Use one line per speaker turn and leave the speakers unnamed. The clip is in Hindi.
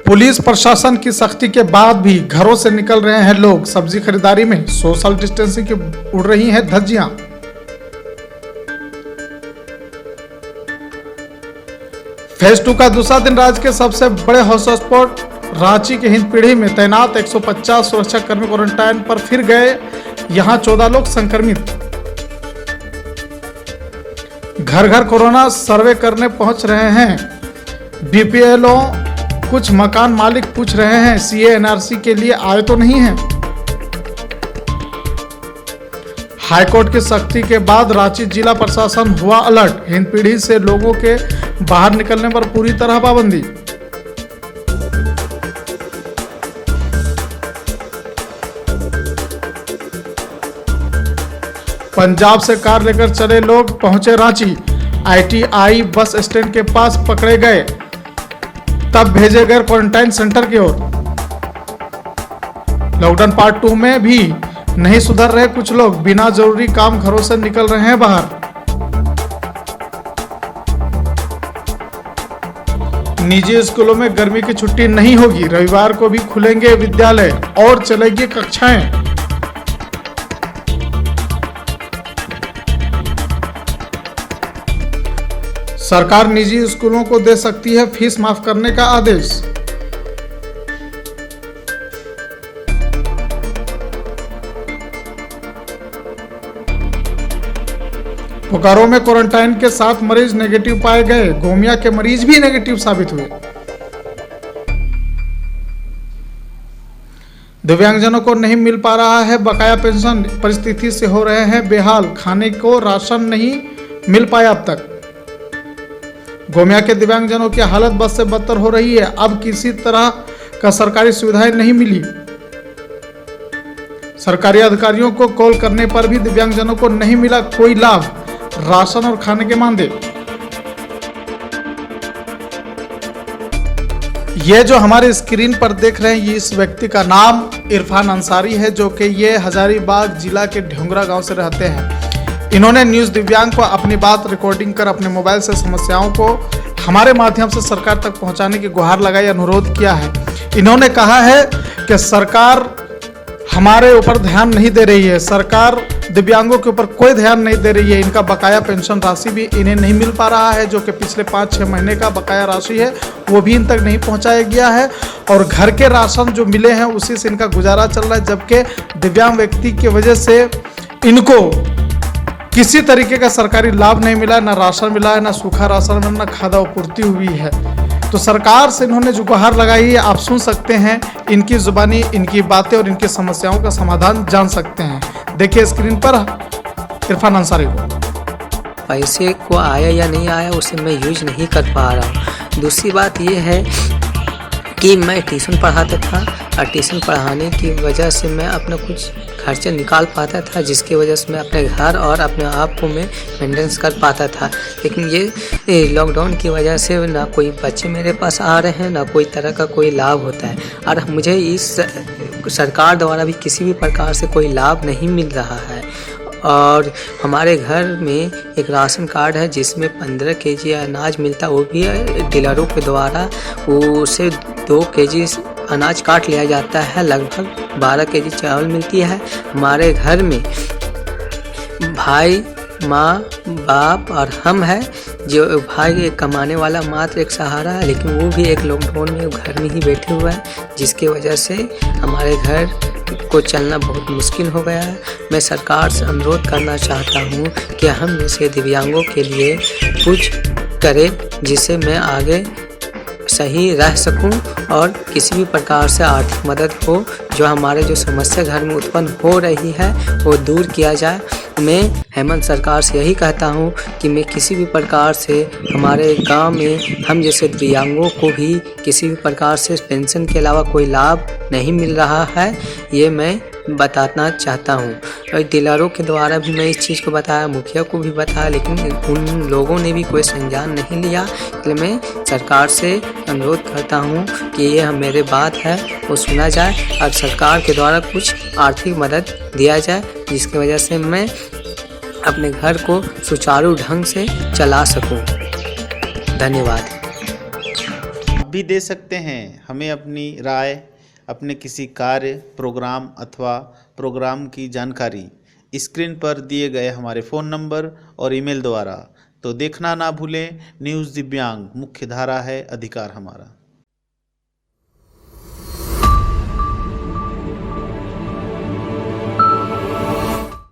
पुलिस प्रशासन की सख्ती के बाद भी घरों से निकल रहे हैं लोग। सब्जी खरीदारी में सोशल डिस्टेंसिंग की उड़ रही हैं धज्जियां। फेज 2 का दूसरा दिन राज्य के सबसे बड़े हॉटस्पॉट रांची के हिंदपीढ़ी में तैनात 150 सुरक्षा कर्मी क्वारंटाइन पर फिर गए। यहां 14 लोग संक्रमित। घर घर कोरोना सर्वे करने पहुंच रहे हैं बीपीएलओ। कुछ मकान मालिक पूछ रहे हैं सीए एनआरसी के लिए आए तो नहीं है। हाईकोर्ट की सख्ती के बाद रांची जिला प्रशासन हुआ अलर्ट। हिंदपीढ़ी से लोगों के बाहर निकलने पर पूरी तरह पाबंदी। पंजाब से कार लेकर चले लोग पहुंचे रांची। आईटीआई बस स्टैंड के पास पकड़े गए, तब भेजे गए क्वारंटाइन सेंटर की ओर। लॉकडाउन पार्ट 2 में भी नहीं सुधर रहे कुछ लोग। बिना जरूरी काम घरों से निकल रहे हैं बाहर। निजी स्कूलों में गर्मी की छुट्टी नहीं होगी। रविवार को भी खुलेंगे विद्यालय और चलेगी कक्षाएं। सरकार निजी स्कूलों को दे सकती है फीस माफ करने का आदेश। बोकारो में क्वारंटाइन के 7 मरीज नेगेटिव पाए गए। गोमिया के मरीज भी नेगेटिव साबित हुए। दिव्यांगजनों को नहीं मिल पा रहा है बकाया पेंशन। परिस्थिति से हो रहे हैं बेहाल। खाने को राशन नहीं मिल पाया अब तक। गोमिया के दिव्यांगजनों की हालत बद से बदतर हो रही है। अब किसी तरह का सरकारी सुविधाएं नहीं मिली। सरकारी अधिकारियों को कॉल करने पर भी दिव्यांगजनों को नहीं मिला कोई लाभ। राशन और खाने के मांदे। ये जो हमारे स्क्रीन पर देख रहे हैं, ये इस व्यक्ति का नाम इरफान अंसारी है, जो कि ये हजारीबाग जिला के ढोंगरा गांव से रहते हैं। इन्होंने न्यूज़ दिव्यांग को अपनी बात रिकॉर्डिंग कर अपने मोबाइल से समस्याओं को हमारे माध्यम से सरकार तक पहुंचाने की गुहार लगाई, अनुरोध किया है। इन्होंने कहा है कि सरकार हमारे ऊपर ध्यान नहीं दे रही है। सरकार दिव्यांगों के ऊपर कोई ध्यान नहीं दे रही है। इनका बकाया पेंशन राशि भी इन्हें नहीं मिल पा रहा है, जो कि पिछले 5-6 महीने का बकाया राशि है वो भी इन तक नहीं पहुंचाया गया है। और घर के राशन जो मिले हैं उसी से इनका गुजारा चल रहा है, जबकि दिव्यांग व्यक्ति की वजह से इनको किसी तरीके का सरकारी लाभ नहीं मिला है। ना राशन मिला है, ना सूखा राशन मिला, ना खाद्यापूर्ति हुई है। तो सरकार से इन्होंने जो गुहार लगाई है, आप सुन सकते हैं इनकी जुबानी, इनकी बातें और इनकी समस्याओं का समाधान जान सकते हैं। देखिए स्क्रीन पर इरफान अंसारी को।
पैसे को आया या नहीं आया उसे मैं यूज नहीं कर पा रहा हूँ। दूसरी बात ये है कि मैं ट्यूशन पढ़ाता था और ट्यूशन पढ़ाने की वजह से मैं अपना कुछ खर्चा निकाल पाता था, जिसकी वजह से मैं अपने घर और अपने आप को मैं मेंटेनेंस कर पाता था। लेकिन ये लॉकडाउन की वजह से ना कोई बच्चे मेरे पास आ रहे हैं, ना कोई तरह का कोई लाभ होता है। और मुझे इस सरकार द्वारा भी किसी भी प्रकार से कोई लाभ नहीं मिल रहा है। और हमारे घर में एक राशन कार्ड है जिसमें 15 केजी अनाज मिलता है, वो भी डीलरों के द्वारा उसे 2 केजी अनाज काट लिया जाता है। लगभग 12 केजी चावल मिलती है। हमारे घर में भाई, माँ, बाप और हम हैं। जो भाई एक कमाने वाला मात्र एक सहारा है, लेकिन वो भी एक लॉकडाउन में घर में ही बैठे हुए हैं, जिसकी वजह से हमारे घर को चलना बहुत मुश्किल हो गया है। मैं सरकार से अनुरोध करना चाहता हूँ कि हम जैसे दिव्यांगों के लिए कुछ करें, जिससे मैं आगे सही रह सकूं और किसी भी प्रकार से आर्थिक मदद हो। जो हमारे जो समस्या घर में उत्पन्न हो रही है वो दूर किया जाए। मैं हेमंत सरकार से यही कहता हूं कि मैं किसी भी प्रकार से हमारे गांव में हम जैसे दिव्यांगों को भी किसी भी प्रकार से पेंशन के अलावा कोई लाभ नहीं मिल रहा है, ये मैं बताना चाहता हूँ। और डीलरों के द्वारा भी मैं इस चीज़ को बताया, मुखिया को भी बताया, लेकिन उन लोगों ने भी कोई संज्ञान नहीं लिया। इसलिए मैं सरकार से अनुरोध करता हूँ कि ये मेरे बात है वो सुना जाए और सरकार के द्वारा कुछ आर्थिक मदद दिया जाए, जिसकी वजह से मैं अपने घर को सुचारू ढंग से चला सकूँ। धन्यवाद।
भी दे सकते हैं। हमें अपनी राय, अपने किसी कार्य, प्रोग्राम अथवा प्रोग्राम की जानकारी स्क्रीन पर दिए गए हमारे फ़ोन नंबर और ईमेल द्वारा तो देखना ना भूलें। न्यूज़ दिव्यांग, मुख्य धारा है, अधिकार हमारा।